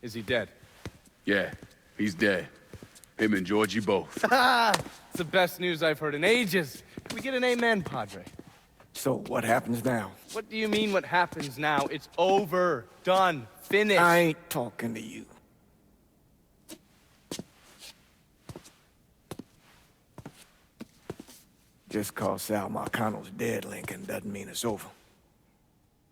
Is he dead? Yeah, he's dead. Him and Georgie both. It's the best news I've heard in ages. Can we get an amen, Padre? So, what happens now? What do you mean what happens now? It's over. Done. Finished. I ain't talking to you. Just cause Sal Marcano's dead, Lincoln, doesn't mean it's over.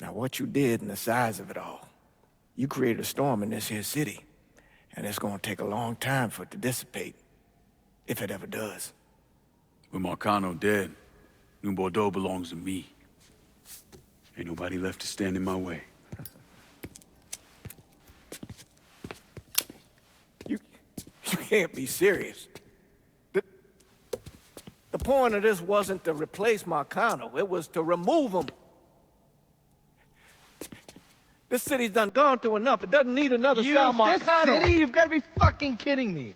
Now, what you did and the size of it all, you created a storm in this here city, and it's gonna take a long time for it to dissipate, if it ever does. With Marcano dead, New Bordeaux belongs to me. Ain't nobody left to stand in my way. You can't be serious. The point of this wasn't to replace Marcano, it was to remove him. This city's done gone through enough. It doesn't need another Sal Marcano. This city? You've got to be fucking kidding me.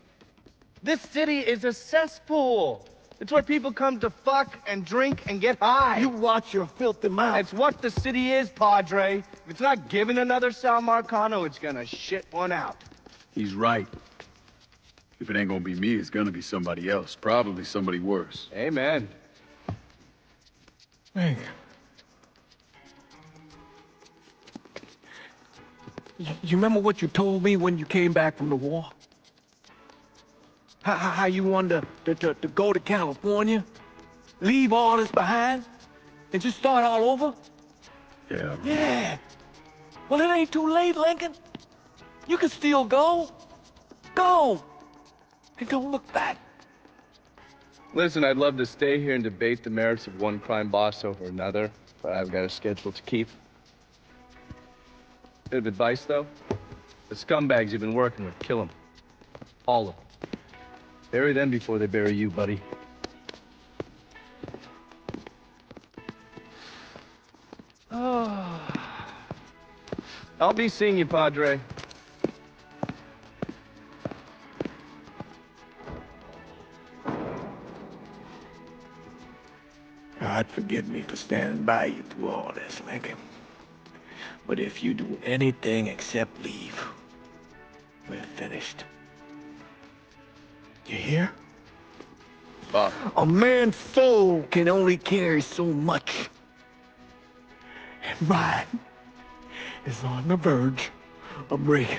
This city is a cesspool. It's where people come to fuck and drink and get high. You watch your filthy mouth. It's what the city is, Padre. If it's not giving another Sal Marcano, it's gonna shit one out. He's right. If it ain't gonna be me, it's gonna be somebody else. Probably somebody worse. Amen. Hey. You remember what you told me when you came back from the war? How you wanted to go to California, leave all this behind, and just start all over? Yeah. Yeah. Well, it ain't too late, Lincoln. You can still go. Go. And don't look back. Listen, I'd love to stay here and debate the merits of one crime boss over another, but I've got a schedule to keep. Bit of advice, though. The scumbags you've been working with, kill them. All of them. Bury them before they bury you, buddy. Oh. I'll be seeing you, Padre. God forgive me for standing by you through all this, Lincoln. But if you do anything except leave, we're finished. You hear? Bob. A man's soul can only carry so much. And mine is on the verge of breaking.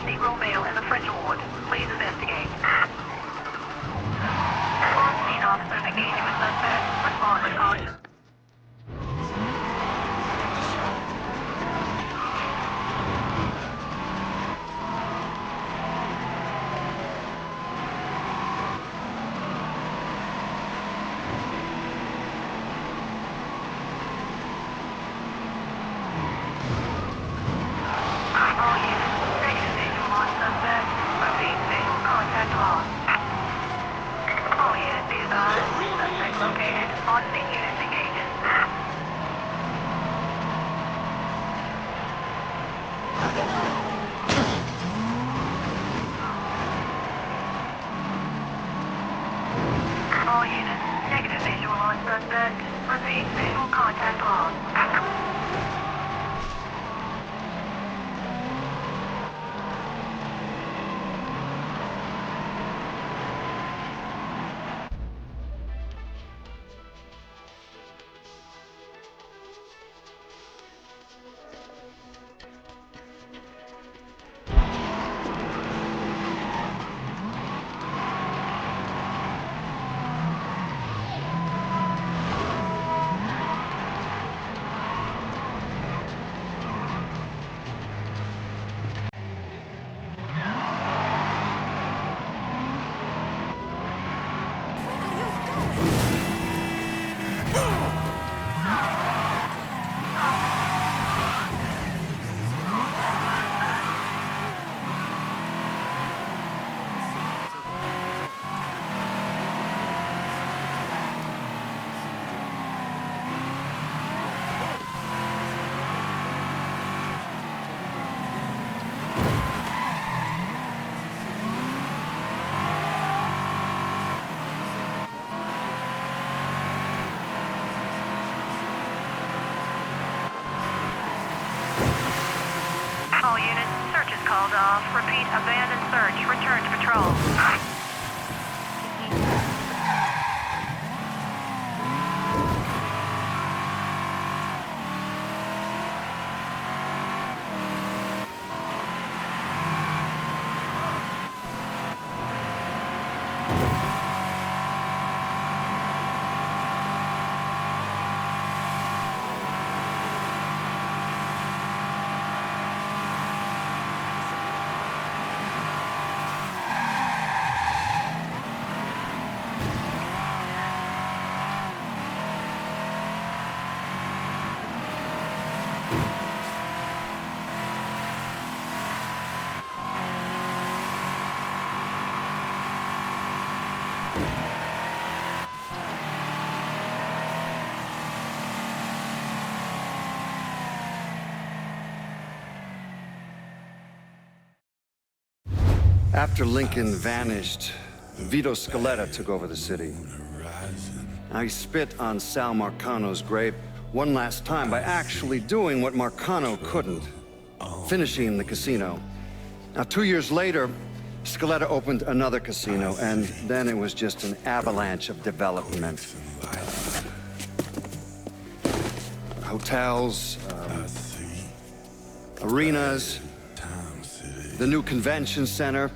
Negro male in the French ward. Please investigate. Scene officers engaging with suspect. Respond with caution. All units, negative visual on suspect. Repeat, visual contact lost. All units, search is called off. Repeat, abandoned search. Return to patrol. After Lincoln vanished, Vito Scaletta took over the city. Now he spit on Sal Marcano's grave one last time by actually doing what Marcano couldn't, finishing the casino. Now 2 years later, Scaletta opened another casino, and then it was just an avalanche of development. Hotels, arenas, the new convention center.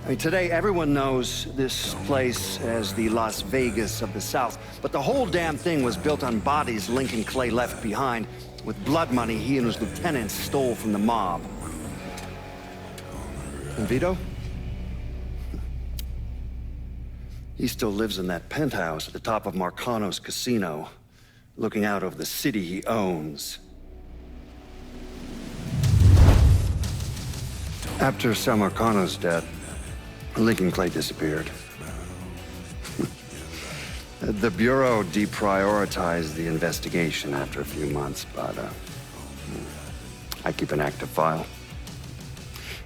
I mean, today everyone knows this place as the Las Vegas of the South, but the whole damn thing was built on bodies Lincoln Clay left behind, with blood money he and his lieutenants stole from the mob. And Vito? He still lives in that penthouse at the top of Marcano's casino, looking out over the city he owns. After Sal Marcano's death, Lincoln Clay disappeared. The Bureau deprioritized the investigation after a few months, but I keep an active file.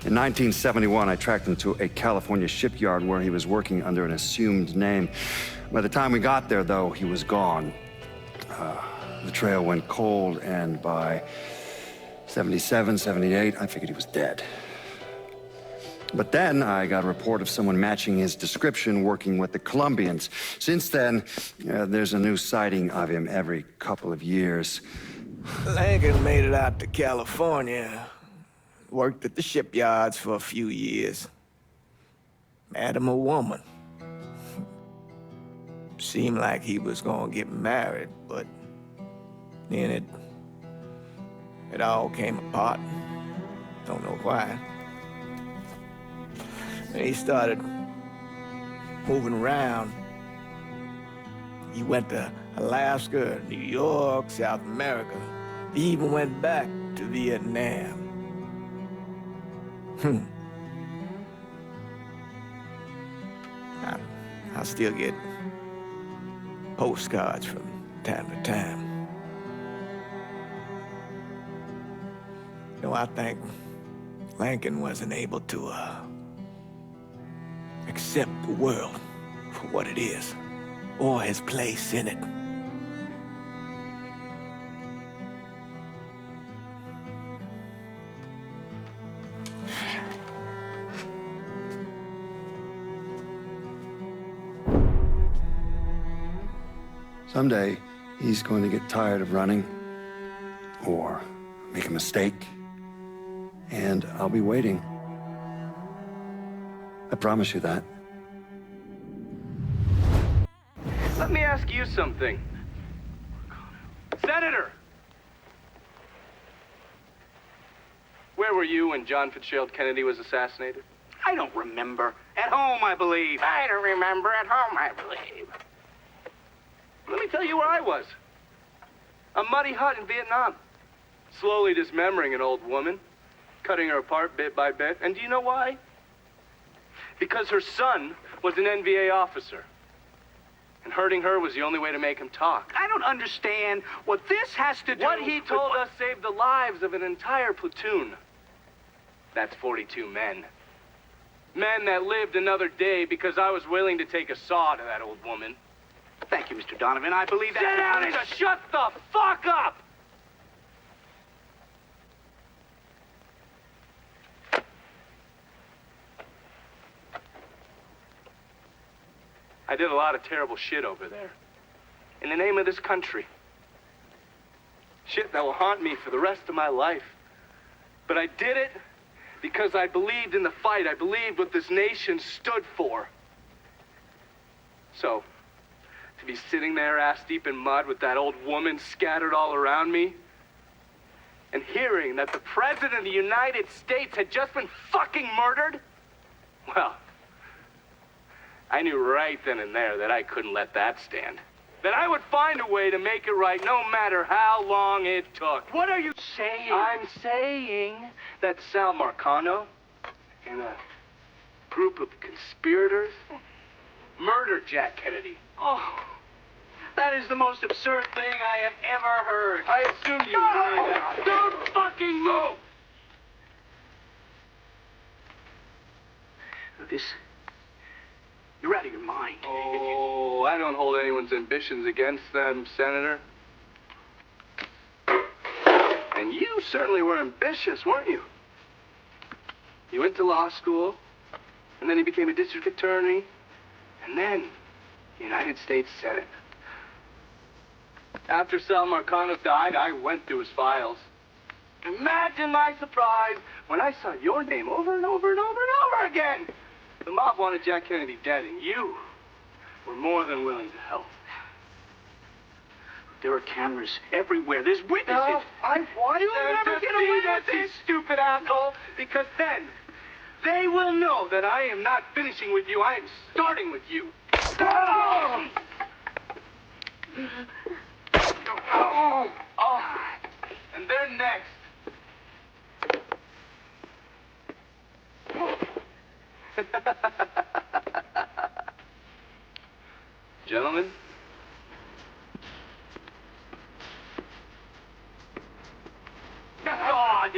In 1971, I tracked him to a California shipyard where he was working under an assumed name. By the time we got there, though, he was gone. The trail went cold, and by 77, 78, I figured he was dead. But then I got a report of someone matching his description working with the Colombians. Since then, there's a new sighting of him every couple of years. Lincoln made it out to California. Worked at the shipyards for a few years. Met him a woman. Seemed like he was gonna get married, but then it all came apart. Don't know why. And he started moving around. He went to Alaska, New York, South America. He even went back to Vietnam. I still get postcards from time to time. You know, I think Lincoln wasn't able to accept the world for what it is, or his place in it. Someday, he's going to get tired of running, or make a mistake, and I'll be waiting. I promise you that. Let me ask you something. Senator! Where were you when John Fitzgerald Kennedy was assassinated? I don't remember. At home, I believe. I don't remember. At home, I believe. Let me tell you where I was. A muddy hut in Vietnam. Slowly dismembering an old woman, cutting her apart bit by bit. And do you know why? Because her son was an NVA officer. And hurting her was the only way to make him talk. I don't understand what this has to do. What he told us saved the lives of an entire platoon. That's 42 men. Men that lived another day because I was willing to take a saw to that old woman. Thank you, Mr. Donovan. I believe that. Sit down and shut the fuck up! I did a lot of terrible shit over there. In the name of this country. Shit that will haunt me for the rest of my life. But I did it because I believed in the fight. I believed what this nation stood for. So, to be sitting there ass deep in mud with that old woman scattered all around me, and hearing that the President of the United States had just been fucking murdered, well, I knew right then and there that I couldn't let that stand. That I would find a way to make it right no matter how long it took. What are you saying? I'm saying that Sal Marcano and a group of conspirators murdered Jack Kennedy. Oh, that is the most absurd thing I have ever heard. I assumed you would know that. Don't fucking move! This... You're out of your mind. Oh, I don't hold anyone's ambitions against them, Senator. And you certainly were ambitious, weren't you? You went to law school, and then you became a district attorney, and then United States Senate. After Sal Marcano died, I went through his files. Imagine my surprise when I saw your name over and over and over and over again. The mob wanted Jack Kennedy dead, and you were more than willing to help. There are cameras everywhere. There's witnesses. No, I want You'll them never to get away see that, with you this. stupid asshole, because then they will know that I am not finishing with you. I am starting with you. Oh! Oh! And they're next. Gentlemen, God!